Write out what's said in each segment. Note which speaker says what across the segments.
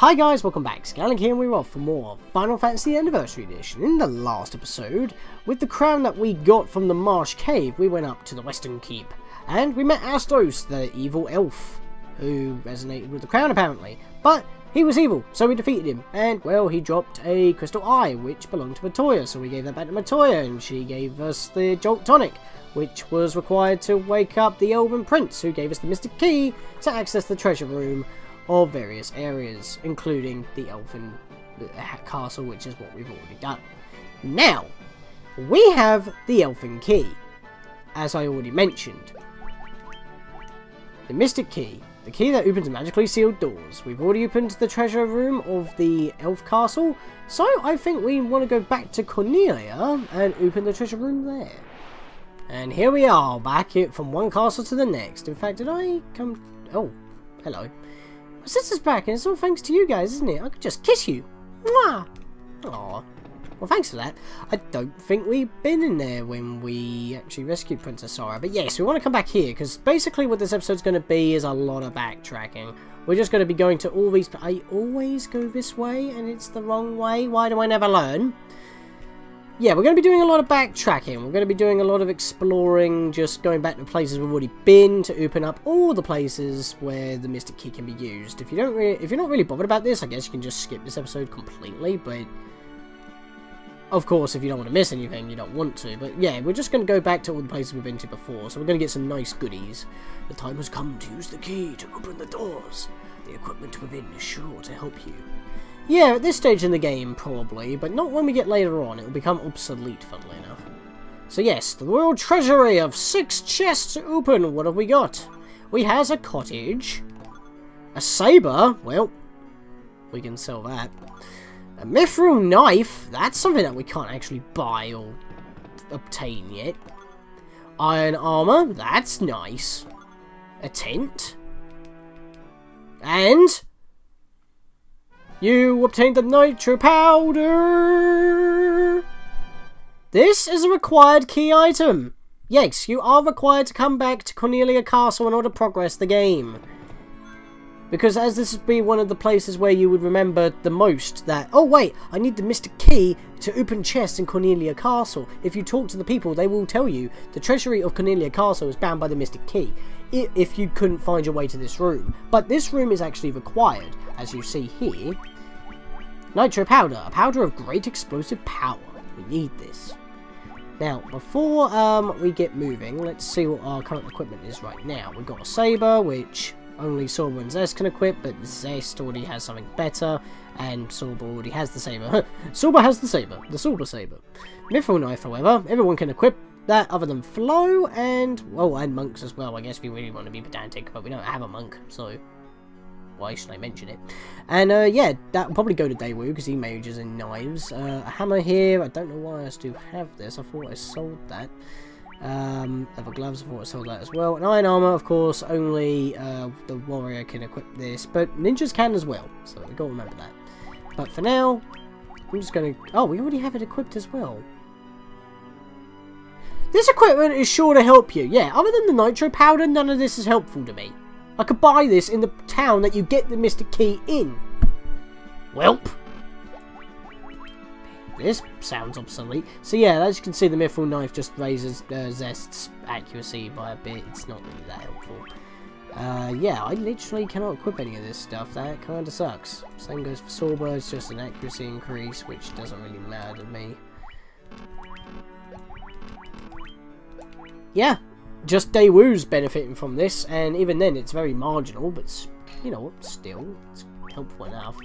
Speaker 1: Hi guys, welcome back. Scatlink here, and we're off for more Final Fantasy Anniversary Edition. In the last episode, with the crown that we got from the Marsh Cave, we went up to the Western Keep, and we met Astos, the evil elf, who resonated with the crown apparently. But he was evil, so we defeated him, and well, he dropped a crystal eye, which belonged to Matoya, so we gave that back to Matoya, and she gave us the Jolt Tonic, which was required to wake up the Elven Prince, who gave us the Mystic Key to access the treasure room of various areas, including the Elven Castle, which is what we've already done. Now, we have the Elfin Key, as I already mentioned. The Mystic Key, the key that opens magically sealed doors. We've already opened the treasure room of the Elf Castle, so I think we want to go back to Cornelia and open the treasure room there. And here we are, back from one castle to the next. In fact, did I come... Oh, hello. My sister's back, and it's all thanks to you guys, isn't it? I could just kiss you. Mwah! Aw. Well, thanks for that. I don't think we've been in there when we actually rescued Princess Sora. But yes, we want to come back here, because basically what this episode's going to be is a lot of backtracking. We're just going to be going to all these... I always go this way, and it's the wrong way. Why do I never learn? Yeah, we're going to be doing a lot of backtracking. We're going to be doing a lot of exploring, just going back to places we've already been to open up all the places where the Mystic Key can be used. If you're not really bothered about this, I guess you can just skip this episode completely. But of course, if you don't want to miss anything, you don't want to. But yeah, we're just going to go back to all the places we've been to before. So we're going to get some nice goodies. The time has come to use the key to open the doors. The equipment within is sure to help you. Yeah, at this stage in the game, probably, but not when we get later on. It will become obsolete, funnily enough. So yes, the Royal Treasury of 6 chests open. What have we got? We has a cottage, a saber. Well, we can sell that. A mithril knife. That's something that we can't actually buy or obtain yet. Iron armor. That's nice. A tent. And... you obtained the nitro powder! This is a required key item. Yes, you are required to come back to Cornelia Castle in order to progress the game. Because as this would be one of the places where you would remember the most that, oh wait, I need the Mystic Key to open chests in Cornelia Castle. If you talk to the people, they will tell you the treasury of Cornelia Castle is bound by the Mystic Key. If you couldn't find your way to this room. But this room is actually required, as you see here. Nitro powder, a powder of great explosive power. We need this. Now, before we get moving, let's see what our current equipment is right now. We've got a saber, which only Sorba and Zest can equip, but Zest already has something better, and Sorba already has the saber. Sorba has the saber, the Sorba saber. Mithril knife, however, everyone can equip that other than Flo, and, well, and monks as well, I guess, if you really want to be pedantic, but we don't have a monk, so why should I mention it? And, yeah, that will probably go to Daewoo, because he majors in knives. A hammer here, I don't know why I still have this, I thought I sold that. Leather gloves, I thought I sold that as well. And iron armor, of course, only the warrior can equip this, but ninjas can as well, so we've got to remember that. But for now, I'm just going to... oh, we already have it equipped as well. This equipment is sure to help you. Yeah, other than the nitro powder, none of this is helpful to me. I could buy this in the town that you get the Mystic Key in. Welp. This sounds obsolete. So yeah, as you can see, the mithril knife just raises Zest's accuracy by a bit. It's not really that helpful. Yeah, I literally cannot equip any of this stuff. That kind of sucks. Same goes for Sorba. It's just an accuracy increase, which doesn't really matter to me. Yeah, just Daewoo's benefiting from this, and even then it's very marginal, but you know what, still, it's helpful enough.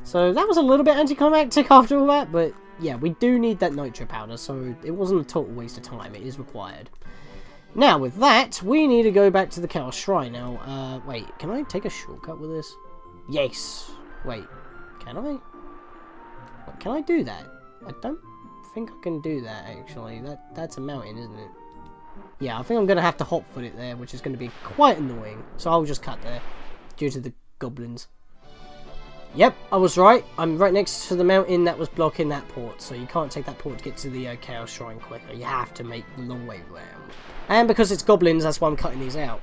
Speaker 1: So that was a little bit anticlimactic after all that, but yeah, we do need that nitro powder, so it wasn't a total waste of time, it is required. Now with that, we need to go back to the Chaos Shrine. Now, wait, can I take a shortcut with this? Yes! Wait, can I? Wait, can I do that? I don't think I can do that, actually. That's a mountain, isn't it? Yeah, I think I'm going to have to hot-foot it there, which is going to be quite annoying. So I'll just cut there, due to the goblins. Yep, I was right. I'm right next to the mountain that was blocking that port. So you can't take that port to get to the Chaos Shrine quicker. You have to make the long way round. And because it's goblins, that's why I'm cutting these out.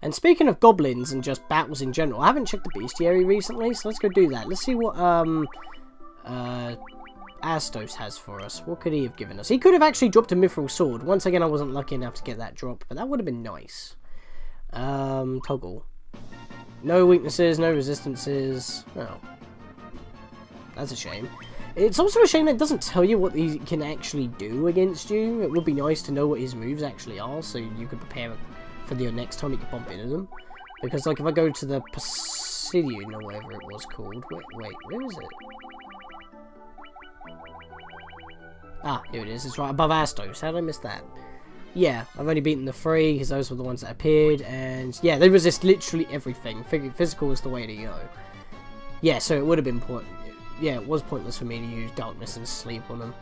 Speaker 1: And speaking of goblins and just battles in general, I haven't checked the bestiary recently, so let's go do that. Let's see what Astos has for us. What could he have given us? He could have actually dropped a mithril sword. Once again, I wasn't lucky enough to get that drop, but that would have been nice. Toggle. No weaknesses, no resistances. Oh. That's a shame. It's also a shame that it doesn't tell you what he can actually do against you. It would be nice to know what his moves actually are, so you could prepare for the next time you can bump into them. Because, like, if I go to the Pisidian or whatever it was called... Wait, where is it? Ah, here it is. It's right above Astos. How did I miss that? Yeah, I've only beaten the 3, because those were the ones that appeared, and yeah, they resist literally everything. Physical is the way to go. Yeah, so it would have been yeah, it was pointless for me to use darkness and sleep on them.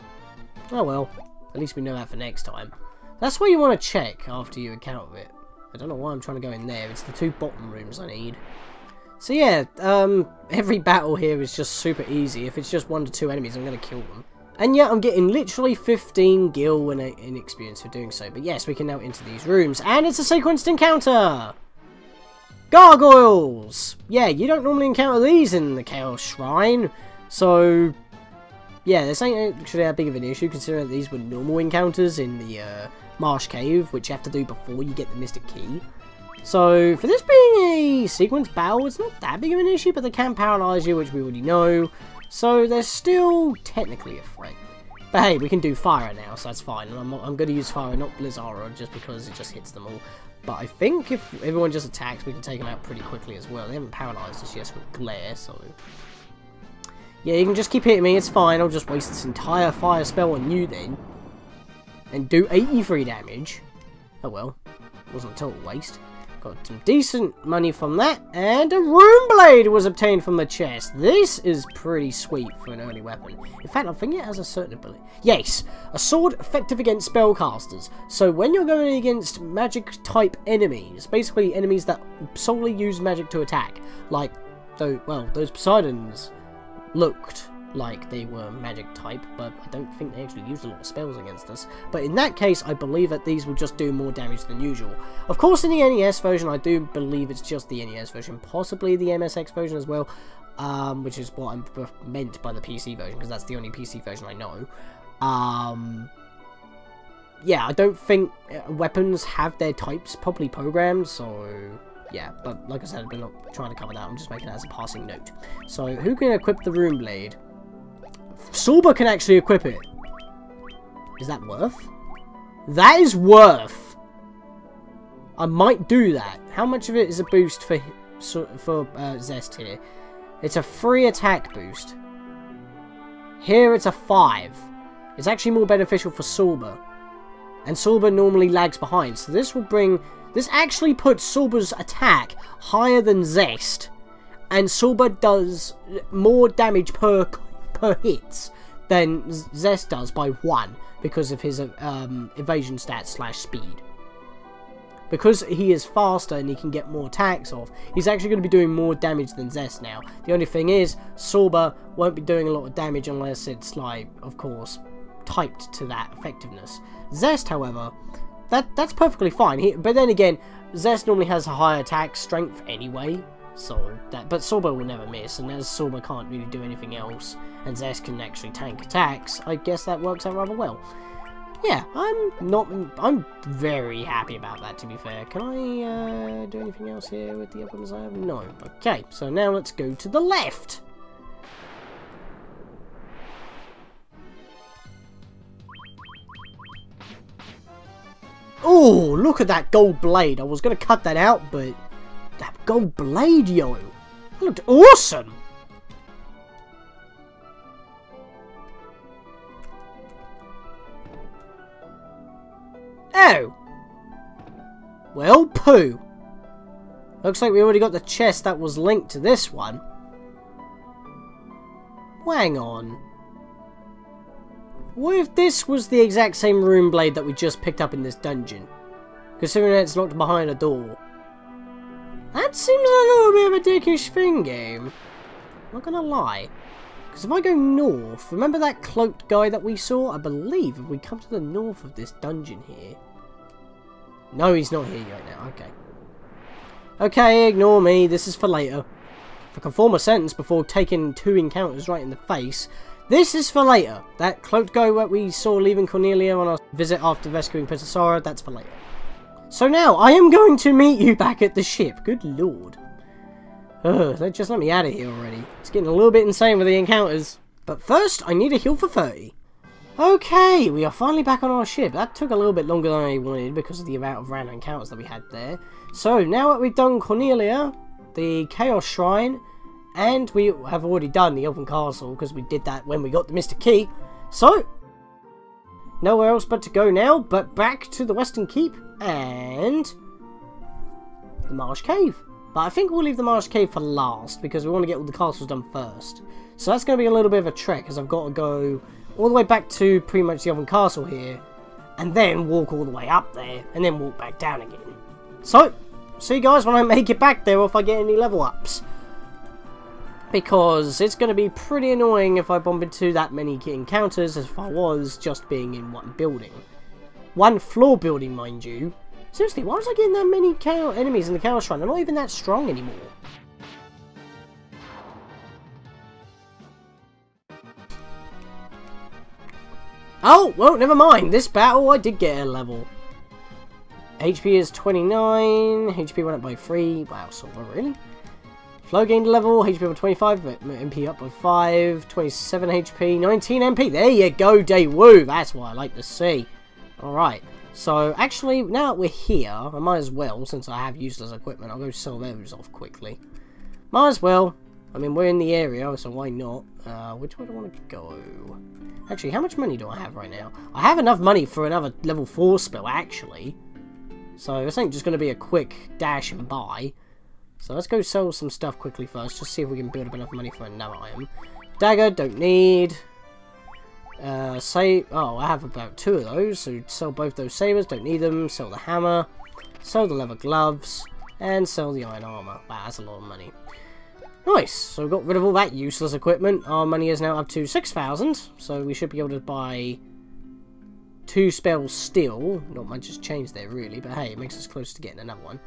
Speaker 1: Oh well, at least we know that for next time. That's what you want to check after you encounter it. I don't know why I'm trying to go in there. It's the 2 bottom rooms I need. So yeah, every battle here is just super easy. If it's just 1 to 2 enemies, I'm going to kill them. And yeah, I'm getting literally 15 gil in experience for doing so. But yes, we can now enter these rooms. And it's a sequenced encounter! Gargoyles! Yeah, you don't normally encounter these in the Chaos Shrine. So, yeah, this ain't actually that big of an issue, considering that these were normal encounters in the Marsh Cave, which you have to do before you get the Mystic Key. So, for this being a sequence battle, it's not that big of an issue, but they can paralyze you, which we already know. So, they're still technically a threat. But hey, we can do fire now, so that's fine. And I'm going to use fire, not Blizzara, just because it just hits them all. But I think if everyone just attacks, we can take them out pretty quickly as well. They haven't paralyzed us yet with Glare, so... yeah, you can just keep hitting me, it's fine. I'll just waste this entire fire spell on you then. And do 83 damage. Oh well, wasn't a total waste. Got some decent money from that, and a Rune Blade was obtained from the chest. This is pretty sweet for an early weapon. In fact, I think it has a certain ability. Yes, a sword effective against spellcasters. So when you're going against magic-type enemies, basically enemies that solely use magic to attack, like, those Poseidons looked like they were magic type, but I don't think they actually used a lot of spells against us. But in that case, I believe that these will just do more damage than usual. Of course, in the NES version, I do believe it's just the NES version, possibly the MSX version as well, which is what I'm meant by the PC version, because that's the only PC version I know. Yeah, I don't think weapons have their types properly programmed, so... yeah, but like I said, I'm not trying to cover that, I'm just making it as a passing note. So, who can equip the Rune Blade? Sorba can actually equip it. Is that worth? That is worth! I might do that. How much of it is a boost for Zest here? It's a 3 attack boost. Here it's a 5. It's actually more beneficial for Sorba. And Sorba normally lags behind, so this will bring... this actually puts Sorba's attack higher than Zest, and Sorba does more damage per hit than Zest does by 1 because of his evasion stats / speed. Because he is faster and he can get more attacks off, he's actually going to be doing more damage than Zest now. The only thing is, Sorba won't be doing a lot of damage unless it's, like, of course, typed to that effectiveness. Zest, however... That's perfectly fine. But then again, Zest normally has a higher attack strength anyway, but Sorba will never miss, and as Sorba can't really do anything else, and Zest can actually tank attacks, I guess that works out rather well. Yeah, I'm very happy about that, to be fair. Can I do anything else here with the weapons I have? No. Okay, so now let's go to the left. Oh, look at that gold blade. I was going to cut that out, but that gold blade, yo. It looked awesome. Oh. Well, poo. Looks like we already got the chest that was linked to this one. Hang on. What if this was the exact same Rune Blade that we just picked up in this dungeon? Considering that it's locked behind a door. That seems a little bit of a dickish thing, game. Not gonna lie. Because if I go north, remember that cloaked guy that we saw? I believe if we come to the north of this dungeon here... no, he's not here right now, okay. Okay, ignore me. This is for later. If I can form a sentence before taking 2 encounters right in the face, this is for later. That cloaked guy that we saw leaving Cornelia on our visit after rescuing Princess Sora, that's for later. So now, I am going to meet you back at the ship. Good lord. Just let me out of here already. It's getting a little bit insane with the encounters. But first, I need a heal for 30. Okay, we are finally back on our ship. That took a little bit longer than I wanted because of the amount of random encounters that we had there. So, now that we've done Cornelia, the Chaos Shrine, and we have already done the Elven Castle because we did that when we got the Mystic Key. So, nowhere else but to go now, but back to the Western Keep and the Marsh Cave. But I think we'll leave the Marsh Cave for last because we want to get all the castles done first. So that's going to be a little bit of a trek as I've got to go all the way back to pretty much the Elven Castle here and then walk all the way up there and then walk back down again. So, see you guys when I make it back there or if I get any level ups. Because it's going to be pretty annoying if I bump into that many encounters as if I was just being in one building. One floor building, mind you. Seriously, why was I getting that many enemies in the Chaos Shrine? They're not even that strong anymore. Oh, well, never mind. This battle, I did get a level. HP is 29. HP went up by 3. Wow, so really? Flow gained a level, HP up by 25, but MP up by 5, 27 HP, 19 MP. There you go, Daewoo. That's what I like to see. Alright, so actually, now that we're here, I might as well, since I have useless equipment, I'll go sell those off quickly. Might as well. I mean, we're in the area, so why not? Which way do I want to go? Actually, how much money do I have right now? I have enough money for another level 4 spell, actually. So this ain't just going to be a quick dash and buy. So let's go sell some stuff quickly first, just see if we can build up enough money for another item. Dagger, don't need. Oh, I have about 2 of those, so sell both those sabers, don't need them. Sell the hammer, sell the leather gloves, and sell the iron armor. Wow, that's a lot of money. Nice, so we got rid of all that useless equipment. Our money is now up to 6,000, so we should be able to buy 2 spells still. Not much has changed there, really, but hey, it makes us close to getting another one.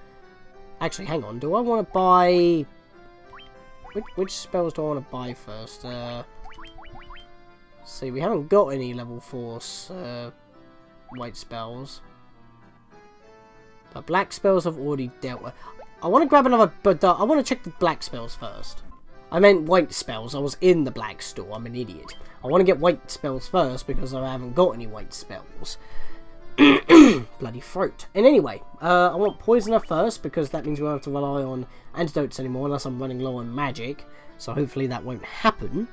Speaker 1: Actually, hang on. Do I want to buy... Which spells do I want to buy first? See, we haven't got any level 4 white spells. But black spells I've already dealt with. I want to grab another... But I want to check the black spells first. I meant white spells. I was in the black store. I'm an idiot. I want to get white spells first because I haven't got any white spells. Bloody throat. And anyway, I want Poisoner first because that means we won't have to rely on antidotes anymore unless I'm running low on magic. So hopefully that won't happen.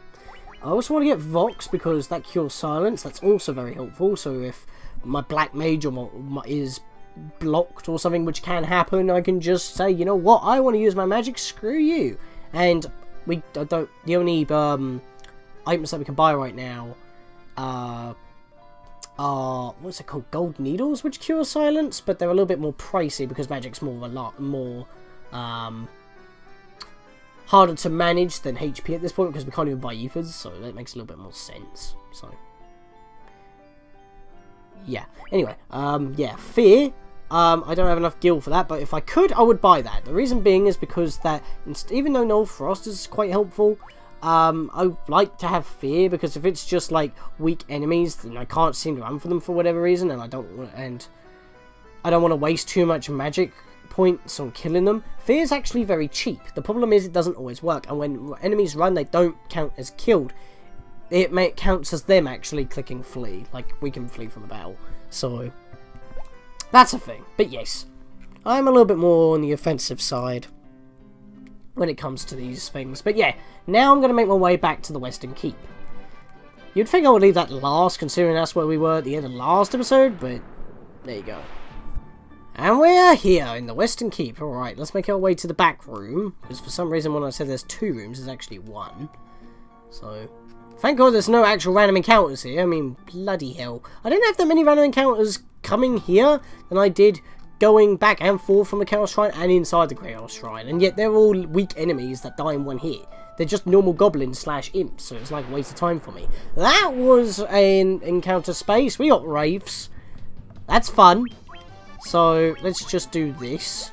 Speaker 1: I also want to get Vox because that cures silence. That's also very helpful. So if my black mage or is blocked or something, which can happen, I can just say, you know what, I want to use my magic. Screw you. And the only items that we can buy right now what's it called? Gold needles, which cure silence, but they're a little bit more pricey because magic's more harder to manage than HP at this point because we can't even buy ethers, so that makes a little bit more sense. So yeah. Anyway, yeah, fear. I don't have enough gil for that, but if I could, I would buy that. The reason being is because that even though Null Frost is quite helpful, I like to have fear because if it's just like weak enemies, then I can't seem to run for them for whatever reason, and I don't want to waste too much magic points on killing them. Fear is actually very cheap. The problem is it doesn't always work, and when enemies run, they don't count as killed. It counts as them actually clicking flee, like we can flee from a battle. So that's a thing. But yes, I'm a little bit more on the offensive side when it comes to these things. But yeah, now I'm going to make my way back to the Western Keep. You'd think I would leave that last, considering that's where we were at the end of the last episode, but there you go. And we're here in the Western Keep. Alright, let's make our way to the back room, because for some reason when I said there's 2 rooms, there's actually 1. So, thank God there's no actual random encounters here. I mean, bloody hell. I didn't have that many random encounters coming here than I did going back and forth from the Chaos Shrine and inside the Chaos Shrine, and yet they're all weak enemies that die in one hit. They're just normal goblins / imps, so it's like a waste of time for me. That was an encounter space. We got wraiths. That's fun. So let's just do this.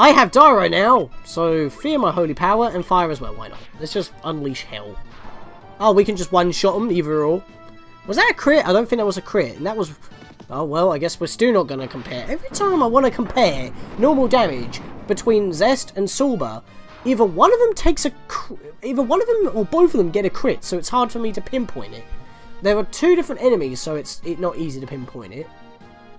Speaker 1: I have Dyro now, so fear my holy power and fire as well. Why not? Let's just unleash hell. Oh, we can just one-shot them, either or. Was that a crit? I don't think that was a crit. And that was... Oh, well, I guess we're still not going to compare. Every time I want to compare normal damage between Zest and Sorba, either one of them takes a... Either one of them or both of them get a crit, so it's hard for me to pinpoint it. There are two different enemies, so it's not easy to pinpoint it.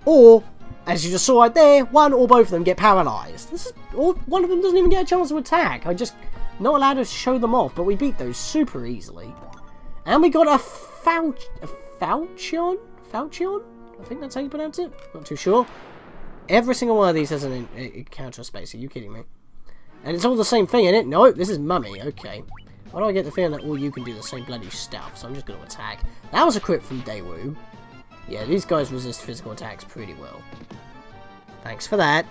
Speaker 1: Or, as you just saw right there, one or both of them get paralyzed. Or one of them doesn't even get a chance to attack. I just not allowed to show them off, but we beat those super easily. And we got a Falchion? Falchion? I think that's how you pronounce it. Not too sure. Every single one of these has an encounter space. Are you kidding me? And it's all the same thing, isn't it? No, this is Mummy. Okay. Why do I get the feeling that all you can do the same bloody stuff? So I'm just going to attack. That was a crit from Daewoo. Yeah, these guys resist physical attacks pretty well. Thanks for that.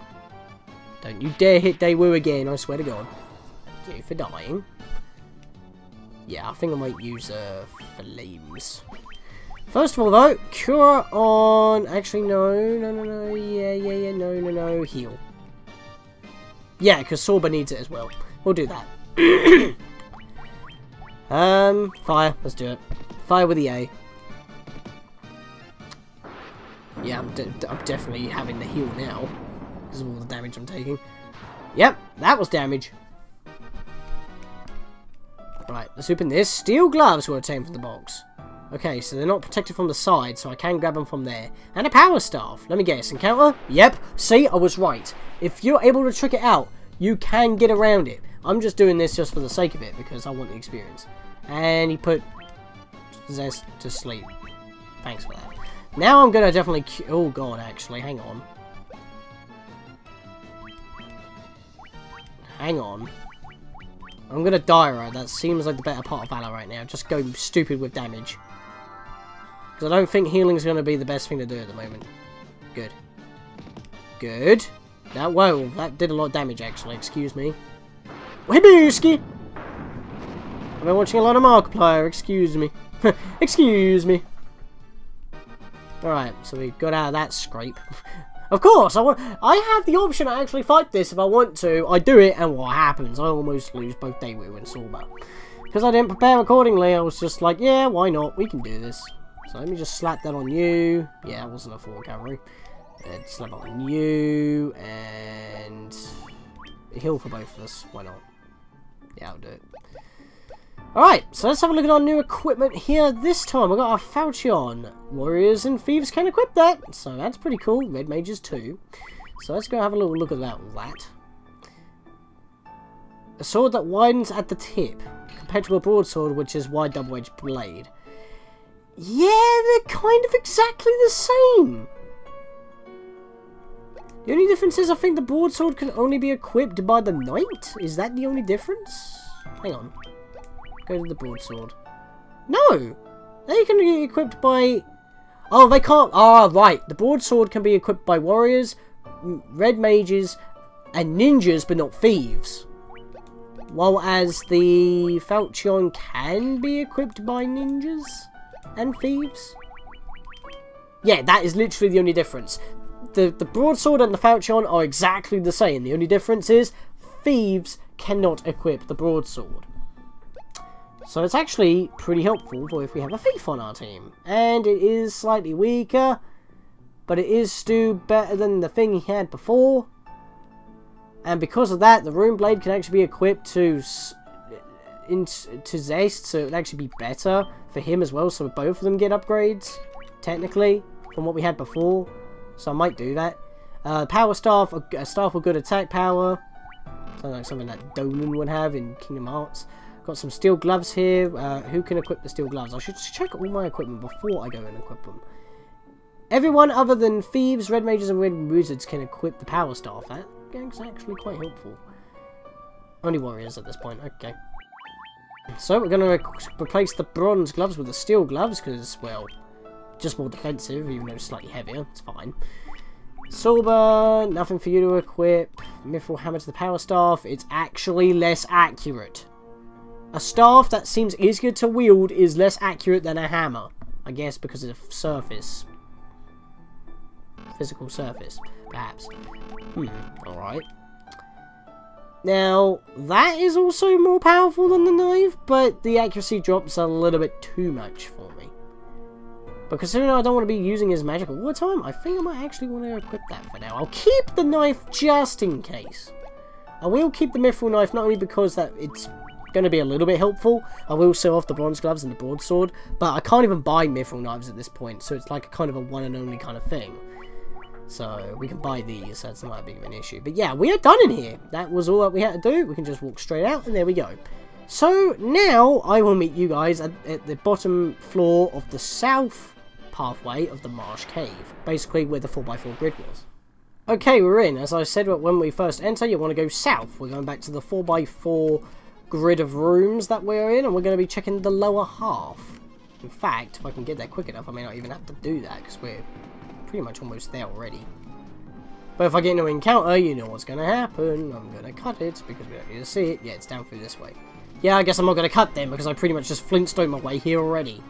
Speaker 1: Don't you dare hit Daewoo again, I swear to God. Thank you for dying. Yeah, I think I might use flames. First of all, though, cure on... Actually, no. Yeah, no. Heal. Yeah, because Sorba needs it as well. We'll do that. Fire. Let's do it. Fire with the A. Yeah, I'm definitely having the heal now. Because of all the damage I'm taking. Yep, that was damage. Right, let's open this. Steel gloves were obtained from the box. Okay, so they're not protected from the side, so I can grab them from there. And a power staff. Let me guess. Encounter? Yep. See, I was right. If you're able to trick it out, you can get around it. I'm just doing this just for the sake of it, because I want the experience. And he put Zest to sleep. Thanks for that. Now I'm going to definitely... Oh, God, actually. Hang on. Hang on. I'm going to Dyro. That seems like the better part of Valor right now. Just go stupid with damage. Because I don't think healing is going to be the best thing to do at the moment. Good. Good. Whoa, that did a lot of damage, actually. Excuse me. Wibooski! I've been watching a lot of Markiplier. Excuse me. Excuse me. Alright, so we got out of that scrape. Of course, I have the option to actually fight this if I want to. I do it, and what happens? I almost lose both Daewoo and Sorba. Because I didn't prepare accordingly, I was just like, yeah, why not? We can do this. So let me just slap that on you. Yeah, it wasn't a full recovery. Slap it on you, and heal for both of us. Why not? Yeah, I'll do it. Alright, so let's have a look at our new equipment here. This time, we've got our Falchion. Warriors and Thieves can equip that, so that's pretty cool. Red Mages too. So let's go have a little look at that. A sword that widens at the tip, compared to a broadsword, which is wide double-edged blade. Yeah, they're kind of exactly the same. The only difference is I think the broadsword can only be equipped by the knight. Is that the only difference? Hang on. Go to the broadsword. No! They can be equipped by... Oh, they can't... Ah, right. The broadsword can be equipped by warriors, red mages, and ninjas, but not thieves. While as the Falchion can be equipped by ninjas and thieves. Yeah, that is literally the only difference. The broadsword and the Falchion are exactly the same. The only difference is thieves cannot equip the broadsword. So it's actually pretty helpful for if we have a thief on our team. And it is slightly weaker, but it is still better than the thing he had before. And because of that, the Rune Blade can actually be equipped to Zest, so it would actually be better for him as well. So both of them get upgrades, technically, from what we had before. So I might do that. Power Staff, a staff with good attack power. Sounds like something that Dolan would have in Kingdom Hearts. Got some steel gloves here. Who can equip the steel gloves? I should check all my equipment before I go and equip them. Everyone other than thieves, red mages, and red wizards can equip the power staff. That's actually quite helpful. Only warriors at this point. Okay. So we're going to replace the bronze gloves with the steel gloves because, well, just more defensive, even though slightly heavier. It's fine. Sorba, nothing for you to equip. Mithril hammer to the power staff. It's actually less accurate. A staff that seems easier to wield is less accurate than a hammer. I guess because of surface. Physical surface, perhaps. Alright. Now, that is also more powerful than the knife, but the accuracy drops a little bit too much for me. But considering I don't want to be using his magic all the time, I think I might actually want to equip that for now. I'll keep the knife just in case. I will keep the mithril knife not only because that it's going to be a little bit helpful. I will sell off the bronze gloves and the broadsword, but I can't even buy mithril knives at this point, so it's like a kind of a one and only kind of thing. So we can buy these, so that's not that big of an issue. But yeah, we are done in here. That was all that we had to do. We can just walk straight out, and there we go. So now I will meet you guys at the bottom floor of the south pathway of the marsh cave, basically where the 4x4 grid was. Okay, we're in. As I said when we first enter, you want to go south. We're going back to the 4x4 grid of rooms that we're in, and we're going to be checking the lower half. In fact, if I can get there quick enough, I may not even have to do that, because we're pretty much almost there already. But if I get into an encounter, you know what's going to happen. I'm going to cut it, because we don't need to see it. Yeah, it's down through this way. Yeah, I guess I'm not going to cut them, because I pretty much just flintstone my way here already.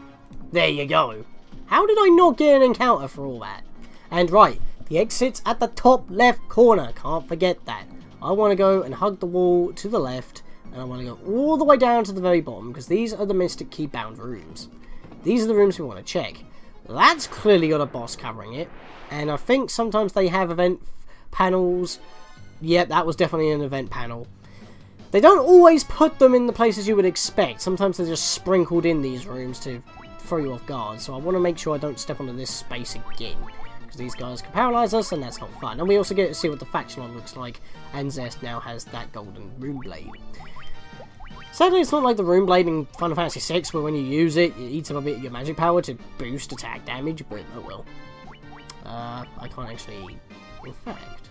Speaker 1: There you go. How did I not get an encounter for all that? And right, the exit's at the top left corner. Can't forget that. I want to go and hug the wall to the left, and I want to go all the way down to the very bottom, because these are the Mystic Key bound rooms. These are the rooms we want to check. That's clearly got a boss covering it, and I think sometimes they have event panels. Yep, that was definitely an event panel. They don't always put them in the places you would expect. Sometimes they're just sprinkled in these rooms to throw you off guard, so I want to make sure I don't step onto this space again, because these guys can paralyze us, and that's not fun. And we also get to see what the faction one looks like, and Zest now has that golden rune blade. Sadly, it's not like the rune blade in Final Fantasy VI, where when you use it, it eats up a bit of your magic power to boost attack damage, but oh well. I can't actually, in fact.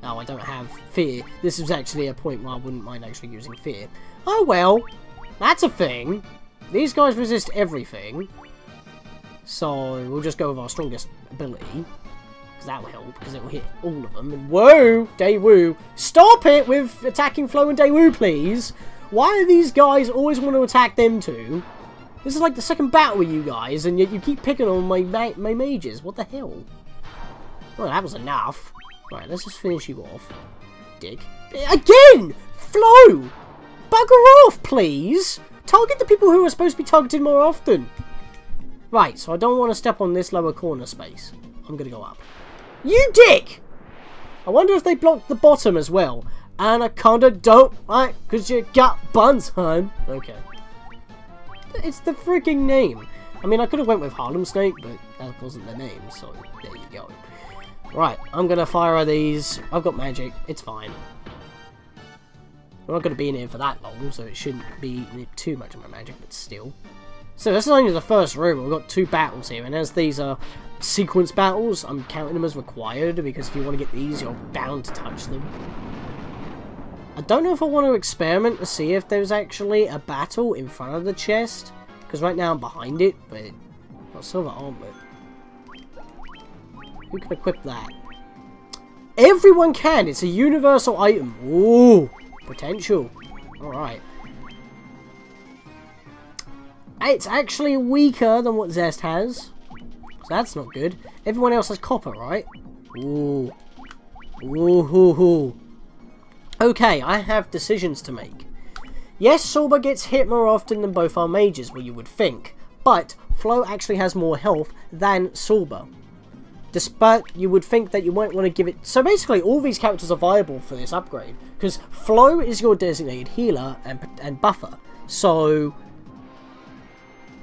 Speaker 1: No, I don't have fear. This is actually a point where I wouldn't mind actually using fear. Oh well, that's a thing. These guys resist everything, so we'll just go with our strongest ability, because that will help, because it will hit all of them. And whoa, Daewoo, stop it with attacking Flo and Daewoo, please. Why do these guys always want to attack them too? This is like the second battle with you guys, and yet you keep picking on my mages. What the hell? Well, that was enough. Right, let's just finish you off, dick. Again, Flo, bugger off, please. Target the people who are supposed to be targeted more often. Right, so I don't want to step on this lower corner space. I'm going to go up. You dick! I wonder if they blocked the bottom as well. And I kinda don't, right? Because you got buns, hun. Okay. It's the freaking name. I mean, I could have went with Harlem Snake, but that wasn't the name, so there you go. Right, I'm going to fire these. I've got magic. It's fine. I'm not going to be in here for that long, so it shouldn't be too much of my magic, but still. So this is only the first room. We've got 2 battles here, and as these are sequence battles, I'm counting them as required, because if you want to get these, you're bound to touch them. I don't know if I want to experiment to see if there's actually a battle in front of the chest, because right now I'm behind it, but got silver armlet. Who can equip that? Everyone can! It's a universal item. Ooh! Potential. Alright. It's actually weaker than what Zest has. So that's not good. Everyone else has copper, right? Ooh. Ooh hoo hoo. Okay, I have decisions to make. Yes, Sorba gets hit more often than both our mages, well you would think. But Flo actually has more health than Sorba. Despite, you would think that you might want to give it... So basically, all these characters are viable for this upgrade. Because Flo is your designated healer and buffer. So,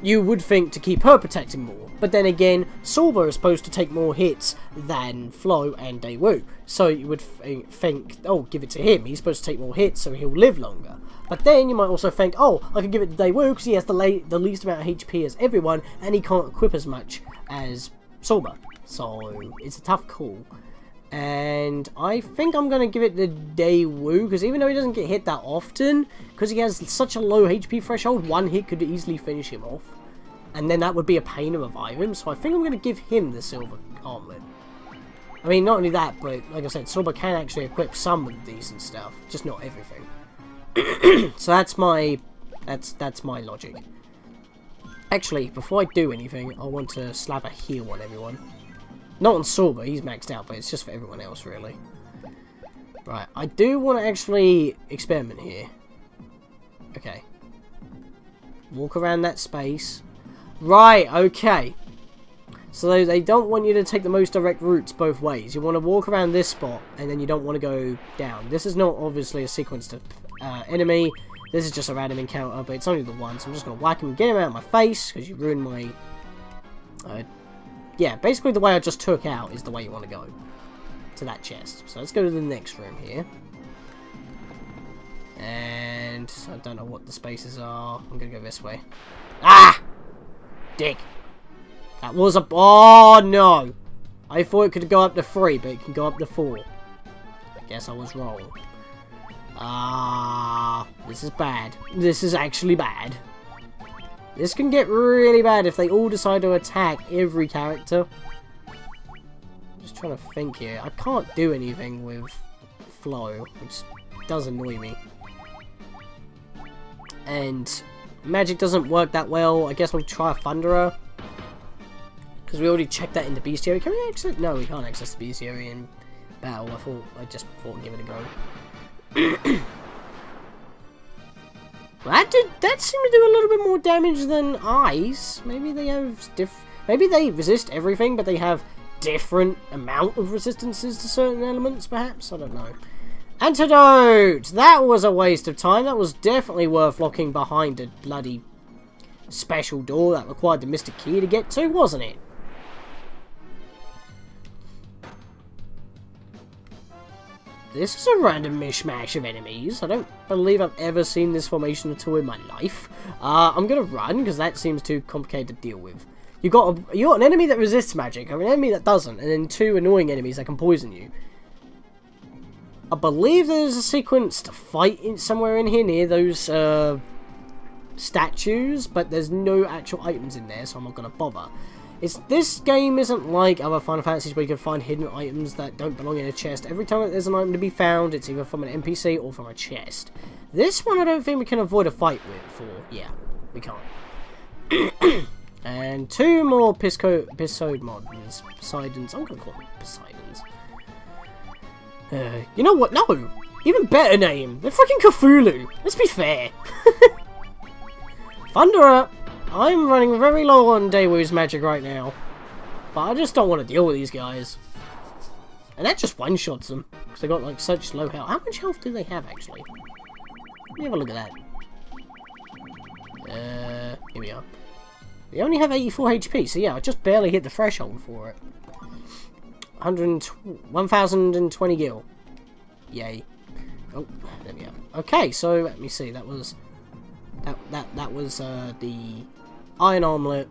Speaker 1: you would think to keep her protecting more. But then again, Sorba is supposed to take more hits than Flo and Daewoo. So you would think, oh, give it to him. He's supposed to take more hits, so he'll live longer. But then you might also think, oh, I could give it to Daewoo because he has the least amount of HP as everyone, and he can't equip as much as Sorba. So, it's a tough call. And I think I'm going to give it to Daewoo, because even though he doesn't get hit that often, because he has such a low HP threshold, one hit could easily finish him off. And then that would be a pain to revive him, so I think I'm going to give him the silver armlet. I mean, not only that, but like I said, Sorba can actually equip some with decent stuff, just not everything. So that's my logic. Actually, before I do anything, I want to slap a heal on everyone. Not on Sorba, he's maxed out, but it's just for everyone else, really. Right, I do want to actually experiment here. Okay. Walk around that space. Right, okay. So they don't want you to take the most direct routes both ways. You want to walk around this spot, and then you don't want to go down. This is not obviously a sequenced enemy. This is just a random encounter, but it's only the one. So I'm just going to whack him and get him out of my face, because you ruined my... yeah, basically the way I just took out is the way you want to go. To that chest. So let's go to the next room here. And I don't know what the spaces are. I'm going to go this way. Ah! Dick. That was a... Oh, no. I thought it could go up to 3, but it can go up to 4. I guess I was wrong. Ah, this is bad. This is actually bad. This can get really bad if they all decide to attack every character. Just trying to think here. I can't do anything with flow, which does annoy me. And magic doesn't work that well. I guess we'll try a Thunderer. Because we already checked that in the bestiary. Can we access? No, we can't access the bestiary in battle. I just thought I'd give it a go. That seemed to do a little bit more damage than ice. Maybe they have maybe they resist everything, but they have different amount of resistances to certain elements, perhaps? I don't know. Antidote! That was a waste of time. That was definitely worth locking behind a bloody special door that required the Mystic Key to get to, wasn't it? This is a random mishmash of enemies. I don't believe I've ever seen this formation at all in my life. I'm gonna run, because that seems too complicated to deal with. You got an enemy that resists magic, or an enemy that doesn't, and then 2 annoying enemies that can poison you. I believe there's a sequenced fight somewhere in here near those statues, but there's no actual items in there, so I'm not gonna bother. This game isn't like other Final Fantasies where you can find hidden items that don't belong in a chest. Every time that there's an item to be found, it's either from an NPC or from a chest. This one I don't think we can avoid a fight with, yeah, we can't. And 2 more Poseidons. Poseidons. I'm gonna call them Poseidons. You know what? No! Even better name! They're freaking Cthulhu! Let's be fair! Thunderer! I'm running very low on Daewoo's magic right now. But I just don't want to deal with these guys. And that just one-shots them. Because they got like such low health. How much health do they have actually? Let me have a look at that. Here we are. They only have 84 HP, so yeah, I just barely hit the threshold for it. 1,020 gil. Yay. Oh, there we go. Okay, so let me see. That was that was the Iron Armlet,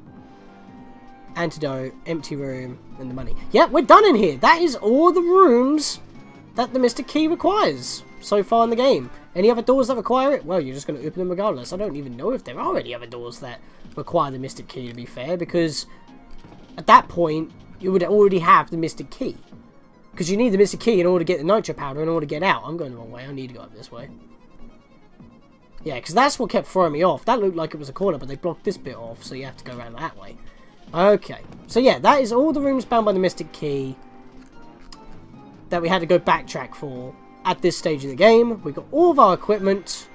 Speaker 1: Antidote, Empty Room, and the money. Yeah, we're done in here. That is all the rooms that the Mystic Key requires so far in the game. Any other doors that require it? Well, you're just going to open them regardless. I don't even know if there are any other doors that require the Mystic Key, to be fair, because at that point, you would already have the Mystic Key. Because you need the Mystic Key in order to get the Nitro Powder, in order to get out. I'm going the wrong way. I need to go up this way. Yeah, because that's what kept throwing me off. That looked like it was a corner, but they blocked this bit off, so you have to go around that way. Okay. So yeah, that is all the rooms bound by the Mystic Key that we had to go backtrack for at this stage in the game. We've got all of our equipment.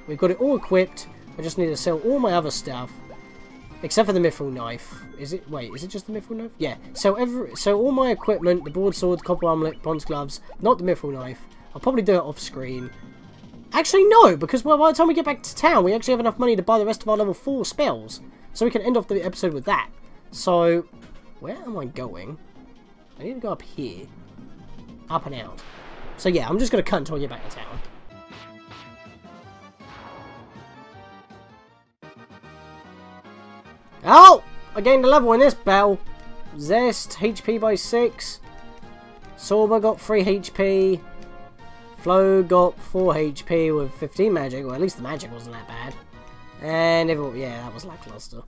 Speaker 1: We've got it all equipped. I just need to sell all my other stuff. Except for the Mithril Knife. Wait, is it just the Mithril Knife? Yeah. So all my equipment, the broadsword, copper armlet, bronze gloves, not the Mithril Knife. I'll probably do it off screen. Actually, no, because by the time we get back to town, we actually have enough money to buy the rest of our level 4 spells. So we can end off the episode with that. So, where am I going? I need to go up here. Up and out. So yeah, I'm just going to cut until I get back to town. Oh! I gained a level in this battle. Zest, HP by 6. Sorba got 3 HP. Flo got 4 HP with 15 magic. Well, at least the magic wasn't that bad. And everyone, yeah, that was lackluster.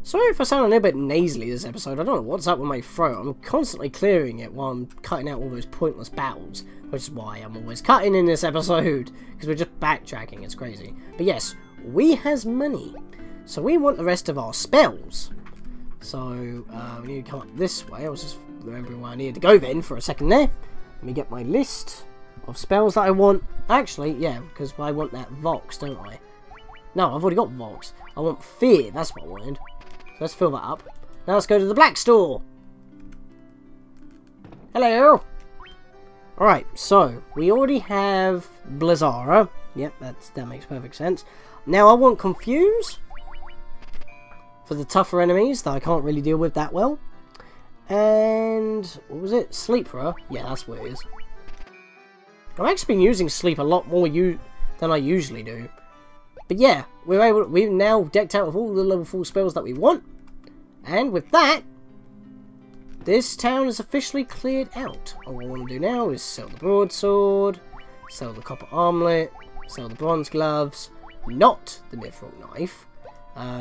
Speaker 1: Sorry if I sound a little bit nasally this episode. I don't know what's up with my throat. I'm constantly clearing it while I'm cutting out all those pointless battles. Which is why I'm always cutting in this episode. Because we're just backtracking. It's crazy. But yes, we has money. So we want the rest of our spells. So we need to come up this way. I was just remembering where I needed to go then for a second there. Let me get my list. of spells that I want. Actually, yeah, because I want that Vox, don't I? No, I've already got Vox. I want Fear, that's what I wanted. So let's fill that up. Now let's go to the Black Store. Hello! Alright, so, we already have Blizzara. Yep, that makes perfect sense. Now I want Confuse for the tougher enemies that I can't really deal with that well. And what was it? Sleeper? Yeah, that's what it is. I've actually been using Sleep a lot more than I usually do. But yeah, we've now decked out with all the level 4 spells that we want. And with that, this town is officially cleared out. All I want to do now is sell the broadsword, sell the copper armlet, sell the bronze gloves, not the mithril knife.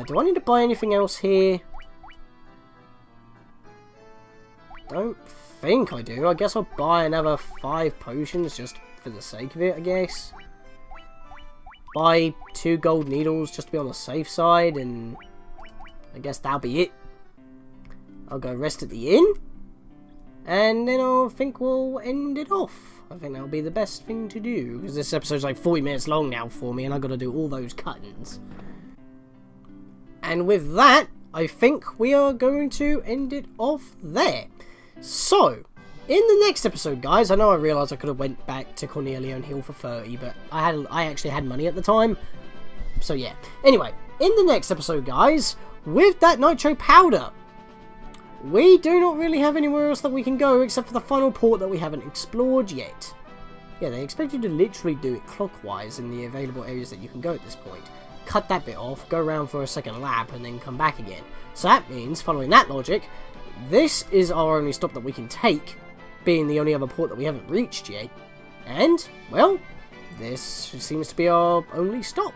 Speaker 1: Do I need to buy anything else here? Don't think I do. I guess I'll buy another 5 potions just for the sake of it, I guess. Buy 2 gold needles just to be on the safe side, and I guess that'll be it. I'll go rest at the inn, and then I think we'll end it off. I think that'll be the best thing to do, because this episode's like 40 minutes long now for me, and I've got to do all those cut-ins. And with that, I think we are going to end it off there. So, in the next episode, guys, I know I realised I could have went back to Cornelia and heal for 30, but I actually had money at the time. So yeah. Anyway, in the next episode, guys, with that nitro powder, we do not really have anywhere else that we can go except for the final port that we haven't explored yet. Yeah, they expect you to literally do it clockwise in the available areas that you can go at this point. Cut that bit off, go around for a second lap, and then come back again. So that means, following that logic, this is our only stop that we can take, being the only other port that we haven't reached yet. And, well, this seems to be our only stop,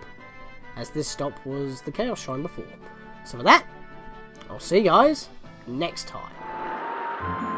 Speaker 1: as this stop was the Chaos Shrine before. So with that, I'll see you guys next time.